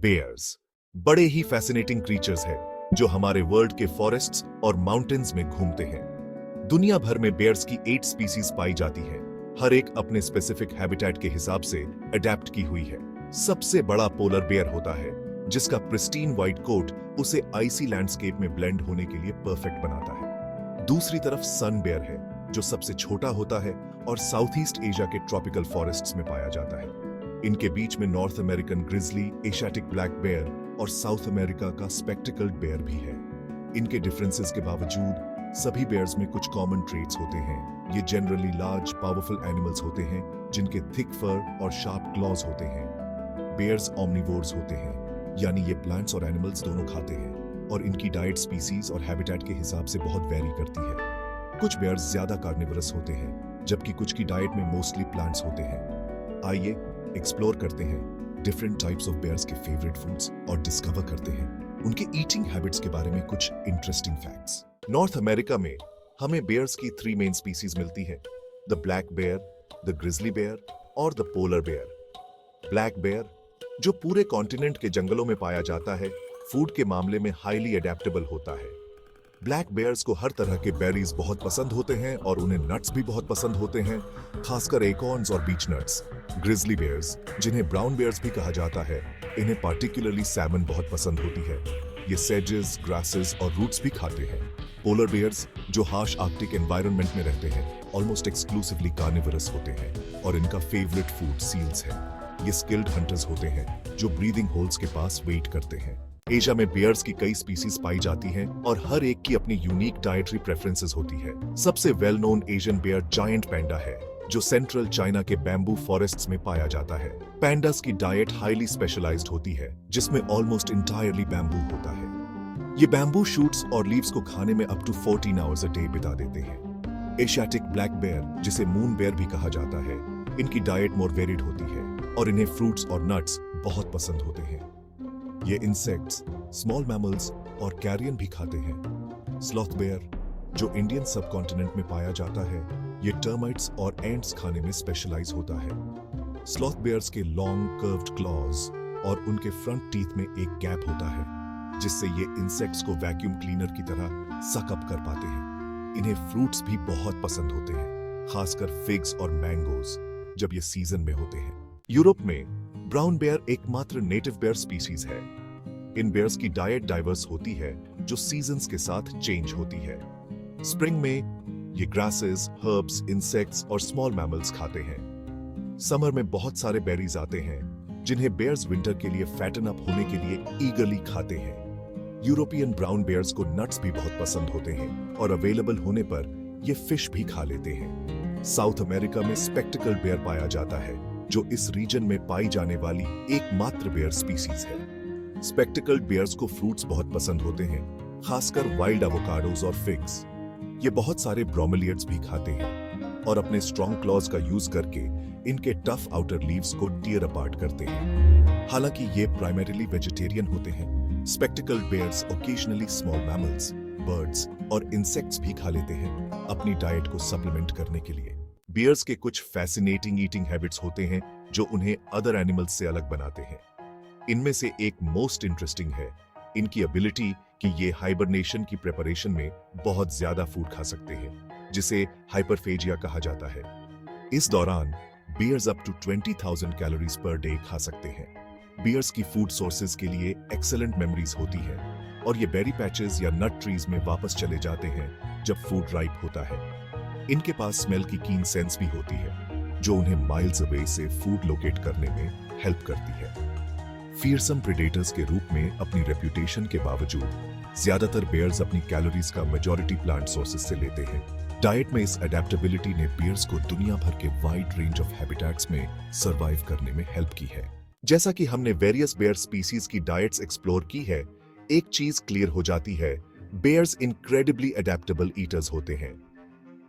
Bears बड़े ही fascinating creatures हैं जो हमारे वर्ल्ड के फॉरेस्ट्स और माउंटेन्स में घूमते हैं। दुनिया भर में बेयर्स की 8 स्पीसीज पाई जाती हैं, हर एक अपने स्पेसिफिक हैबिटेट के हिसाब से अडेप्ट की हुई है। सबसे बड़ा पोलर बेयर होता है जिसका प्रिस्टीन व्हाइट कोट उसे आइसी लैंडस्केप में ब्लेंड होने के लिए परफेक्ट बनाता है। दूसरी तरफ सन बेयर है जो सबसे छोटा होता है और साउथ ईस्ट एशिया के ट्रॉपिकल फॉरेस्ट्स में पाया जाता है। इनके बीच में North American grizzly, Asiatic black bear और साउथ अमेरिका का स्पेक्टिकल्ड बेयर भी है। इनके डिफरेंसेस के बावजूद सभी बेयर्स में कुछ कॉमन ट्रेट्स होते हैं। ये जनरली लार्ज पावरफुल एनिमल्स होते हैं जिनके थिक फर और शार्प क्लॉज होते हैं। बेयर्स ओमनिवोर्स होते हैं, यानी ये प्लांट्स और एनिमल्स दोनों खाते हैं और इनकी डाइट स्पीसीज और हैबिटेट के हिसाब से बहुत वेरी करती है। कुछ बेयर्स ज्यादा कार्निवरस होते हैं जबकि कुछ की डाइट में मोस्टली प्लांट्स होते हैं। आइए एक्सप्लोर करते हैं डिफरेंट टाइप्स ऑफ बेयर्स के फेवरेट फूड्स और डिस्कवर करते हैं उनके ईटिंग हैबिट्स के बारे में कुछ इंटरेस्टिंग फैक्ट्स। नॉर्थ अमेरिका में हमें बेयर्स की 3 मेन स्पीसीज मिलती हैं, the black bear, the grizzly bear और the polar bear. Black bear जो पूरे कॉन्टिनेंट के जंगलों में पाया जाता है, फूड के मामले में हाईली अडेप्टेबल होता है। ब्लैक बेयर्स को हर तरह के बेरीज बहुत पसंद होते हैं और उन्हें नट्स भी बहुत पसंद होते हैं, खासकर एकॉर्न्स और बीच नट्स। ग्रिजली बेयर्स जिन्हें ब्राउन बेयर्स भी कहा जाता है, इन्हें पार्टिकुलरली सैमन बहुत पसंद होती है। ये सेजेस, ग्रासेस और रूट्स भी खाते हैं। पोलर बेयर्स जो हार्श आर्कटिक एनवायरनमेंट में रहते हैं, ऑलमोस्ट एक्सक्लूसिवली कार्निवरस होते हैं और इनका फेवरेट फूड सील्स है। ये स्किल्ड हंटर्स होते हैं जो ब्रीदिंग होल्स के पास वेट करते हैं। एशिया में बेयर्स की कई स्पीसीज पाई जाती हैं और हर एक की अपनी यूनिक डाइटरी प्रेफरेंसेस होती है। सबसे well known Asian bear giant panda है जो सेंट्रल चाइना के बैम्बू फॉरेस्ट्स में पाया जाता है। पैंडास की डाइट हाईली स्पेशलाइज्ड होती है जिसमें ऑलमोस्ट इंटायरली बैम्बू होता है। ये बैम्बू शूट्स और लीव्स को खाने में up to 14 hours a day बिता देते हैं। एशियाटिक ब्लैक बेयर जिसे मून बेयर भी कहा जाता है, इनकी डाइट मोर वेरिड होती है और इन्हें फ्रूट्स और नट्स बहुत पसंद होते हैं। ये इंसेक्ट्स, स्मॉल मैमल्स और कैरियन भी खाते हैं। स्लॉथ बेयर जो इंडियन सबकॉन्टिनेंट में पाया जाता है, ये टर्माइट्स और एंट्स खाने में स्पेशलाइज होता है। स्लॉथ बेयर्स के लॉन्ग कर्व्ड क्लॉज और उनके फ्रंट टीथ में एक गैप होता है जिससे ये इंसेक्ट्स को वैक्यूम क्लीनर की तरह सक अप कर पाते हैं। इन्हें फ्रूट्स भी बहुत पसंद होते हैं, खासकर फिग्स और मैंगोज जब ये सीजन में होते हैं। यूरोप में ब्राउन बेयर एकमात्र नेटिव बेयर स्पीसीज है। इन बेयर्स की डाइट डाइवर्स होती है जो सीजन्स के साथ चेंज होती है। स्प्रिंग में ये ग्रासेस, हर्ब्स, इंसेक्ट्स और स्मॉल मैमल्स खाते हैं। समर में बहुत सारे बेरीज आते हैं जिन्हें बेयर्स विंटर के लिए फैटन अप होने के लिए ईगरली खाते हैं। यूरोपियन ब्राउन बेयर्स को नट्स भी बहुत पसंद होते हैं और अवेलेबल होने पर ये फिश भी खा लेते हैं। साउथ अमेरिका में स्पेक्टिकल्ड बेयर पाया जाता है जो इस रीजन में पाई जाने वाली एकमात्र बेयर स्पीसीज है। स्पेक्टिकल्ड बेयर्स को फ्रूट्स बहुत पसंद होते हैं, खासकर वाइल्ड एवोकाडोज और फिग्स। ये बहुत सारे ब्रोमेलियड्स भी खाते हैं और अपने स्ट्रॉन्ग क्लॉज का यूज करके इनके टफ आउटर लीव्स को टीयर अपार्ट करते हैं। हालांकि ये प्राइमरीली वेजिटेरियन होते हैं, spectacled bears occasionally small mammals, birds और इंसेक्ट्स भी खा लेते हैं अपनी डाइट को सप्लीमेंट करने के लिए। बियर्स के कुछ फैसिनेटिंग ईटिंग हैबिट्स होते हैं जो उन्हें अदर एनिमल्स से अलग बनाते हैं। इनमें से एक मोस्ट इंटरेस्टिंग है इनकी एबिलिटी कि ये हाइबरनेशन की प्रिपरेशन में बहुत ज्यादा फूड खा सकते हैं, जिसे हाइपरफेजिया कहा जाता है। इस दौरान bears up to 20,000 calories per day खा सकते हैं। बियर्स की फूड सोर्सेज के लिए एक्सेलेंट मेमोरीज होती है और ये बेरी पैचेस या नट ट्रीज में वापस चले जाते हैं जब फूड राइप होता है। इनके पास स्मेल की कीन सेंस भी होती है जो उन्हें माइल्स अवे से फूड लोकेट करने में हेल्प करती है। फियरसम प्रेडेटर्स के रूप में अपनी रेप्यूटेशन के बावजूद ज्यादातर बेयर्स अपनी कैलोरीज का मेजॉरिटी प्लांट सोर्सेज से लेते हैं। डाइट में इस अडेप्टेबिलिटी ने बेयर्स को दुनिया भर के वाइड रेंज ऑफ हैबिटेट्स में सर्वाइव करने में हेल्प की है। जैसा कि हमने वेरियस बेयर स्पीसीज की डाइट्स एक्सप्लोर की है, एक चीज क्लियर हो जाती है, बेयर्स इनक्रेडिबली अडेप्टेबल ईटर्स होते हैं।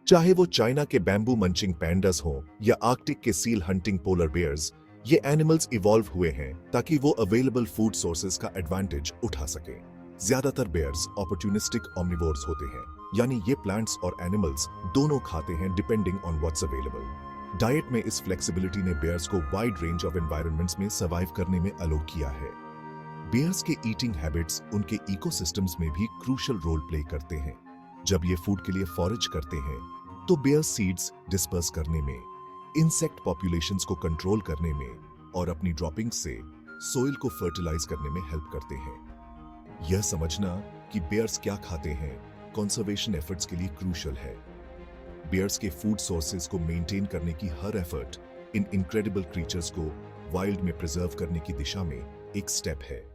चाहे वो चाइना के बैम्बू मंचिंग पैंडास हों या आर्कटिक के सील हंटिंग पोलर बेयर्स, ये एनिमल्स इवॉल्व हुए हैं ताकि वो अवेलेबल फूड सोर्सेज का एडवांटेज उठा सके। ज्यादातर बेयर्स ऑपर्चुनिस्टिक ओमनिवोर्स होते हैं, यानी ये प्लांट्स और एनिमल्स दोनों खाते हैं depending on what's available. Diet में इस फ्लेक्सिबिलिटी ने बेयर्स को वाइड रेंज ऑफ एनवायरनमेंट्स में सर्वाइव करने में अलो किया है। बेयर्स के ईटिंग हैबिट्स उनके इकोसिस्टम्स में भी क्रूशियल रोल प्ले करते हैं। जब ये फूड के लिए फॉरेज करते हैं तो बेयर्स सीड्स डिस्पर्स करने में, इंसेक्ट पॉपुलेशंस को कंट्रोल करने में और अपनी ड्रॉपिंग्स से सोइल को फर्टिलाइज करने में हेल्प करते हैं। यह समझना कि बेयर्स क्या खाते हैं कंजर्वेशन एफर्ट्स के लिए क्रूशियल है। बेयर्स के फूड सोर्सेज को मेंटेन करने की हर एफर्ट इन इनक्रेडिबल क्रीचर्स को वाइल्ड में प्रिजर्व करने की दिशा में एक स्टेप है।